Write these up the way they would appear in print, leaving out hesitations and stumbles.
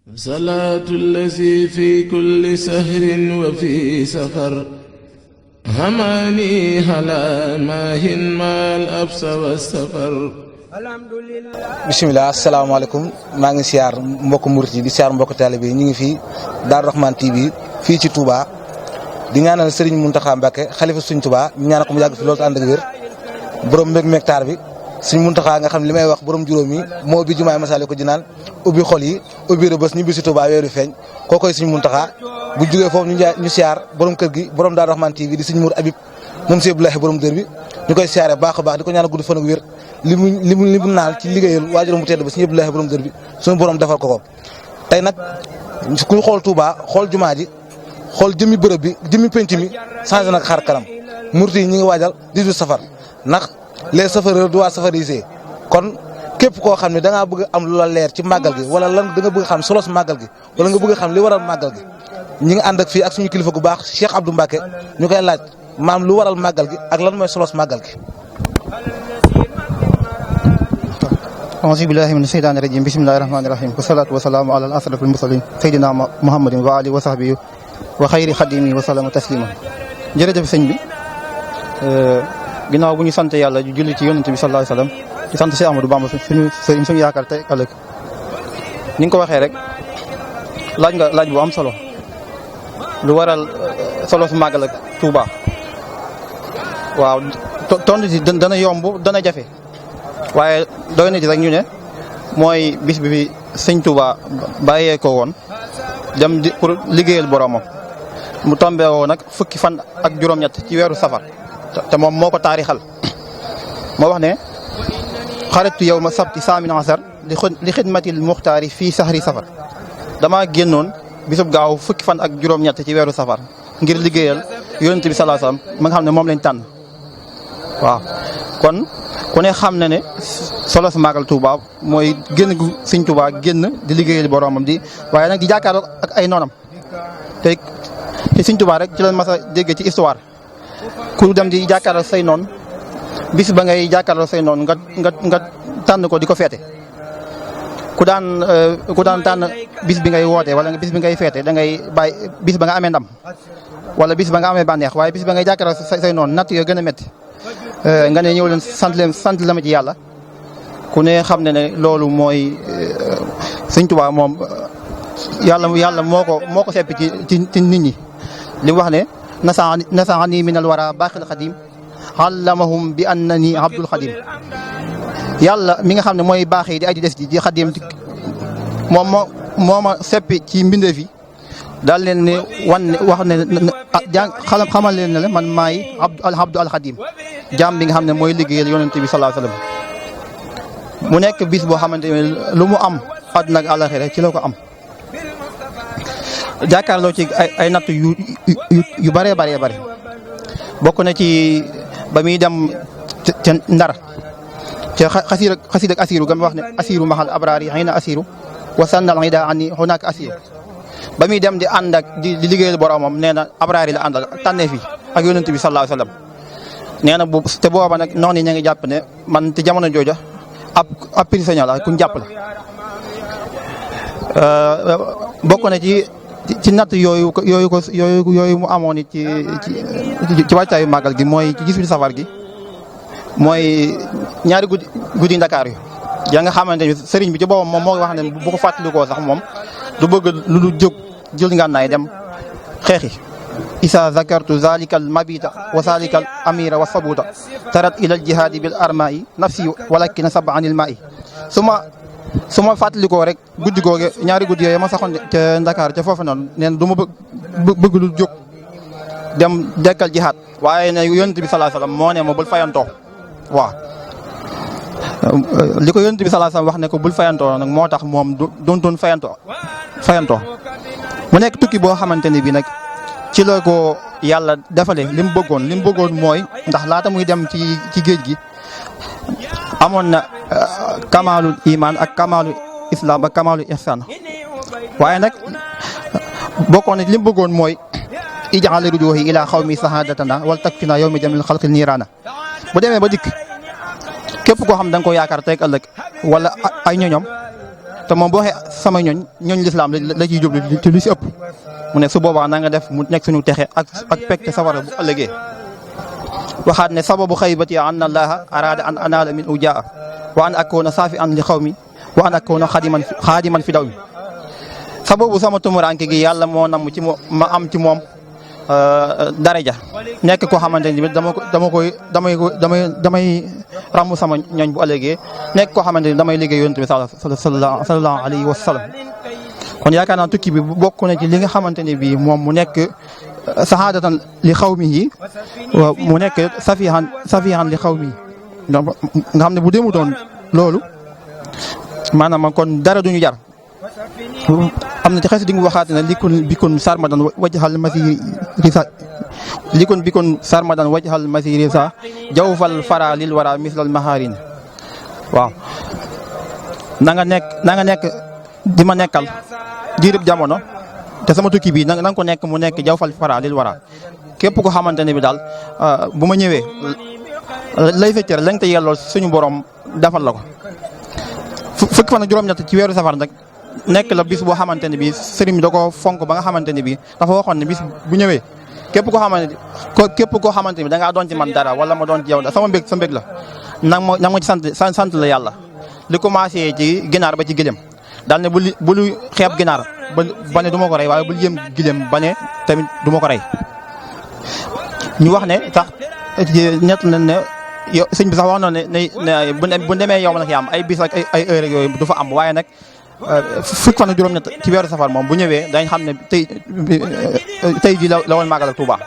صلاة الذي في كل سهر وفي سفر هماني هلا ماهن ما الأبس والسفر. bisimilah asalaamaaleykum maa ngi siyaar mbokku murit yi di siyaar mbokku taalibe yi ñu ngi fii Daaru Rahman TV fii ci Touba di ñaanal Serigne Mountakha Mbacke xalifa suñ Touba ñu ñaanal ko mu yàgg fi loolu te ànd ak wér borom mbég mektaar bi Serigne Mountakha nga xam li may wax borom juróom yi moo bi jumaay Masaalikul Jinaan ubbi xol yi ubbi rëbës ñu bi si Touba weeru feeñ kookoy Serigne Mountakha bu jógee foofu ñu siyaar borom kër gi borom Daaru Rahman TV di Serigne Mour Habib moom Sëñ Abdoulahi borom dër bi ñu koy siyaare baax a baax di ko ñaanal gudd fan ak wér li mu naal ci liggéeyal waajuram mu tedd ba Sëñ Abdoulahi borom dër bi suñu borom defal ko ko tey nag ku xool Touba xool jumaa ji xool jëmmi bërëb bi jëmmi penc mi changé nag xar kanam murit yi ñi ngi waajal 18 safar ndax les safareurs doivent safariser kon képp koo xam ne da ngaa bëgg am lu la leer ci màggal gi wala lan da nga bëgg xam solos màggal gi wala nga bëgg xam li waral màggal gi ñi ngi ànd ak fii ak suñu kilifa gu baax Cheikh Abdou Mbacke ñu koy laaj maam lu waral màggal gi ak lan mooy solos màggal gi. auzu billahi mina shaytaani rajim bismillahi rahmaani rahim wasalaatu wasalaamu ala asrafil mursalin sayyidina muhammadin wa alihi wa sahbihi wa xayri xadimi wa salama taslima. jërëjëf sëñ bi ginnaaw bu ñu sant yàlla ju julli ci yonent bi sallallahu alayhi wa sallam di sant Cheikh Amadou Bamba suñu sëriñ suñu yaakaar tey ëllëg ni nga ko waxee rek laaj nga laaj bu am solo lu waral solo su màggal ak Touba waaw tontu ci dana yomb dana jafe waaye doy na ci rek ñu ne mooy bis bi fi sëñ Touba bàyyee ko woon dem di pour liggéeyal boromam mu tombé woo nag fukki fan ak juróom-ñett ci weeru safar te moom moo ko taarixal moo wax ne xarajtu yawma sabti saamin asar li xidmatil muxtaari fii sahri safar dama génnoon bisub gaaw fukki fan ak juróom-ñett ci weeru safar ngir liggéeyal yonent bi sallallahu alayhi wasallam ma nga xam ne moom lañ tànn waaw kon ku ne xam na ne solo su màggal Touba mooy génn gu sëñ Touba génn di liggéeyal boromam di waaye nag di jàkkaarloo ak ay noonam te sëñ Touba rek ci leen mas a déggee ci histoire ku dem di jàkkaarloo say noon bis ba ngay jàkkaarloo say noon nga tànn ko di ko feete ku daan tànn bis bi ngay woote wala bis bi ngay feete da ngay bàyyi bis ba nga amee ndam wala bis ba nga amee bànneex waaye bis ba ngay jàkkaarloo say noon natt yoo gën a métti nga ne ñëw leen sant la ma ci yàlla ku ne xam ne ne loolu mooy sëñ Tuubaa moom yàlla moo ko seppi ci nit ñi li mu wax ne nasaani minal wara baaxil xadim allamahum bi annani abdul xadim yàlla mi nga xam ne mooy baax yi di aji des ji di xadim moom moo ma seppi ci mbindeef yi daal leen ne wax ne xamal leen ne man maay abdu alxadim jaam bi nga xam ne mooy liggéeyal yonent bi sallallahu alayhi wasallam mu nekk bis boo xamante ne lu mu am àdduna ak àllaxira ci la ko am jàkkaarloo ci ay natt yu bëree bëree bëri bokk na ci ba muy dem ca Ndar ca xasiid ak asiru ga mu wax ne asiru maxal abraar yi xëy na asiru wa sannal ida ani hunaaka asiru ba muy dem di ànd ak di liggéeyal boromam nee na abraar yi la àndal tànneef yi ak yonent bi sallallahu alayhi wasallam nee na te booba nag noonu ña ngi jàpp ne man te jamono jooja ab prisonnier la kuñ jàpp la bokk na ci natt yooyu mu amoon it ci wàccaayu màggal gi mooy ci 18 safar gi mooy ñaari guddi Ndakaar ya nga xamante ni sëriñ bi ci boppam moom moo wax ne bu ko fàttalikoo sax moom du bëgg lu du jóg jël ngànnaay dem xeexi isa zakartu zalika al mabita wa zalika al amira wa sabuta tarat ila al jihadi bil arma'i nafsi walakin saba anil ma'i su ma fàttalikoo rek guddi googe ñaari guddi yooyu ma saxoon ca Ndakaar ca foofu noonu neen du ma bëgg lu jóg dem dekkal jihaad waaye ne yonent bi sallallahu alayhi wasallam moo ne ma bul fayantoo waaw li ko yonent bi sallallahu alayhi wasallam wax ne ko bul fayantoo nag moo tax moom doon fayantoo mu nekk tukki boo xamante ne bi nag ci la ko yàlla defale li mu bëggoon mooy ndax laata muy dem ci géej gi amoon na kamaalul iman ak kamaalul islam ak kamaalul ihsan waaye nag bokkoon na li mu bëggoon mooy ijaal rujuhi ila xawmi sahadatana wal takfina yawmi jamil xalqi niirana bu demee ba dikk képp koo xam da nga ko yaakaar tey ëllëg wala ay ñoñom te moom boo waxee sama ñooñ lislaam la ciy jublu ci lu si ëpp mu ne su boobaa na nga def mu nekk suñu texe ak pegte safara bu ëllëgee waxaat ne sababu xaybati anna allaha arada an anaala min ujaa wa an akuna saafi an li xawmi wa an akuna xaadiman fi daw mi sababu sama tumuranke gi yàlla moo nam ci ma am ci moom daraja nekk koo xamante ni damay ràmm sama ñooñ bu ëllëgee nekk koo xamante ni damay liggéey yonent bi sallallahu alayhi wa sallam kon yaakaar naa tukki bi bokk na ci li nga xamante ne bii moom mu nekk sahaadatan li xawmihi mu nekk safihan li xawmihi nga xam ne bu demutoon loolu maanaam kon dara duñu jar am na ci xes di nga waxaat ne bikun sarmadan wajhal masirisa bikun sarmadan wajhal masirisa jawfal fara lil wara mislal maharin waaw na nga nekk di ma nekkal diirib jamono te sama tukki bi na nga ko nekk mu nekk jawfal fara lil wara képp ko xamante ne bi daal bu ma ñëwee lay fa cër lañ te yelloo suñu borom defal la ko fukki fan ak juróom-ñett ci weeru safar nag nekk la bis boo xamante ne bii sëriñ bi da ko fonk ba nga xamante ne bii dafa waxoon ne bis bu ñëwee képp koo xamante ne bi da ngaa doon ci man dara wala ma doon ci yow sama mbég sa mbég la nag ma ci sant la yàlla li commencé ci ginaar ba ci gëlëm daal ne bulu xeeb ginaar ba ne du ma ko rey waaye bul yëm gëlëm ba ne tamit du ma ko rey ñu wax ne sax ñett nañ ne yow sëñ bi sax wax noonu ne bu demee yow nag yaa am ay bis ak ay heure yooyu du fa am waaye nag fukk fan ak juróom-ñett ci weeru safar moom bu ñëwee dañ xam ne tey ji la woon màggal ak Touba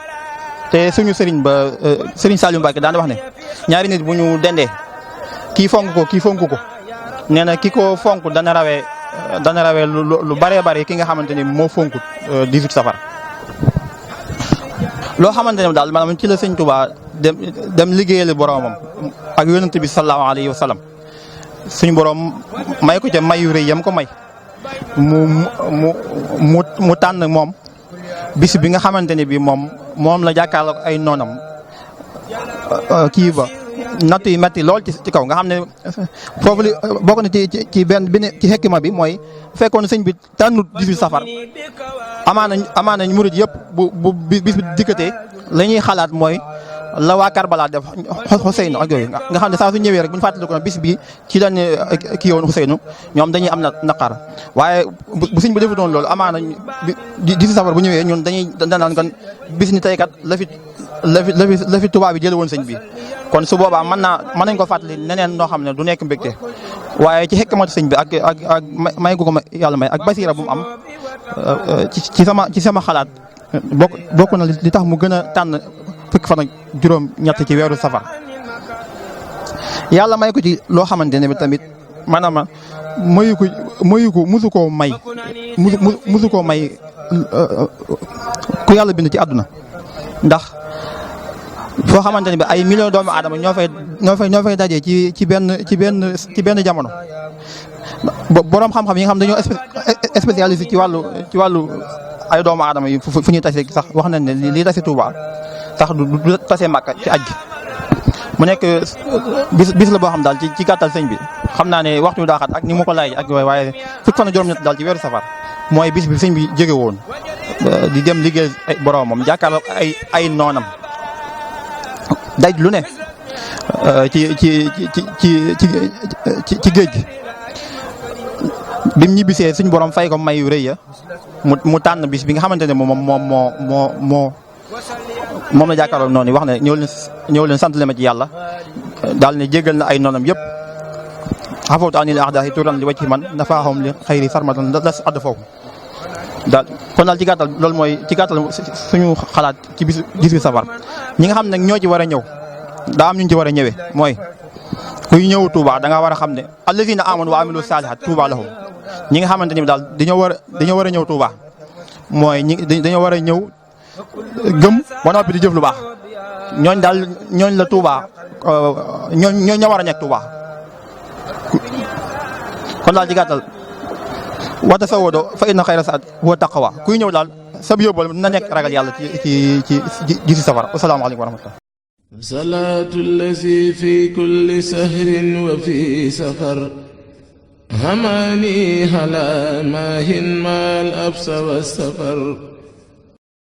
te suñu sëriñ ba sëriñ Saliou Mbacke daan wax ne ñaari nit bu ñu dendee kii fonk ko nee na ki ko fonk dana rawee lu bëree bëri ki nga xamante ni moo fonkut 18 safar loo xamante ne daal maanaam ci la sëñ Touba dem liggéeyal boromam ak yonent bi sallallahu alayhi wa sallam suñu borom may ko ca mayu rëy yam ko may mu tànn moom bis bi nga xamante ne bi moom la jàkkaarloo ay noonam kii ba natt yi metti lool ci kaw nga xam ne foofu li bokk na ci benn ci xekkima bi mooy fekkoon sëñ bi tànnut 18 safar amaana murid yëpp bu bis bi dikkatee la ñuy xalaat mooy la waa Karbala def Xuseynu ak yooyu nga xam ne saa su ñëwee rek bu ñu fàttali ko bis bi ci lañ kii woon Xuseynu ñoom dañuy am naqar waaye bu sëñ bi defu doon loolu amaana di safar bu ñëwee ñun danaan kon bis ni tey kat la fi tubaab bi jële woon sëñ bi kon su boobaa mën nañ ko fàttali neneen noo xam ne du nekk mbégte waaye ci xekkamatu sëñ bi ak may gu ko yàlla may ak basiira bu mu am ci sama xalaat bokk na li tax mu gën a tànn fukki fan ak juróom-ñett ci weeru safar yàlla may ko ci loo xamante ne bi tamit maanaam mayu ko musu koo may ku yàlla bind ci àdduna ndax foo xamante ne bi ay millions doomu aadama ñoo fay dajee ci benn jamono boroom xam-xam yi nga xam dañoo spécialisé ci wàllu ay doomu aadama yi fu ñuy tase sax wax nañ ne lii tase Touba tax du tase Mbàkka ci aj gi mu nekk bis la boo xam daal ci gàttal sëñ bi xam naa ne waxtu bi daa xat ak ni mu ko laaj ak waaye fukki fan ak juróom-ñett daal ci weeru safar mooy bis bi sëñ bi jóge woon di dem liggéey ay boromam jàkkaarloo ay noonam daj lu ne ci géej gi bim ñibbisee suñ borom fay ko may yu rëy ya mu tànn bis bi nga xamante ne moom la jàkkaarloo noonu wax ne ñëw leen sant leen ma ci yàlla daal ne jégal na ay noonam yëpp xafawtu anil a'daa'i turan li wajhi man nafaahum li xayri sarmatan das add foofu daal kon daal ci gàttal loolu mooy ci gàttal suñu xalaat ci bis safar ñi nga xam ne ñoo ci war a ñëw daa am ñu ci war a ñëwee mooy kuy ñëw Touba da nga war a xam ne allazina amanu wa amilu salihat Touba lahum ñi nga xamante ni daal dañoo war a ñëw Touba mooy dañoo war a ñëw gëm ba noppi di jëf lu baax ñooñ la Touba ñooñ ña war a nekk Touba kon daal ci gàttal wa tasawwadu fa inna xayra saad huwa taqwa kuy ñëw daal sab yóbbal na nekk ragal yàlla ci safar asalaamaaleykum wa rahmatullah salaatu allazi fi kulli sahrin wa fi safar هماني هلا ماهن ما الأبس والسفر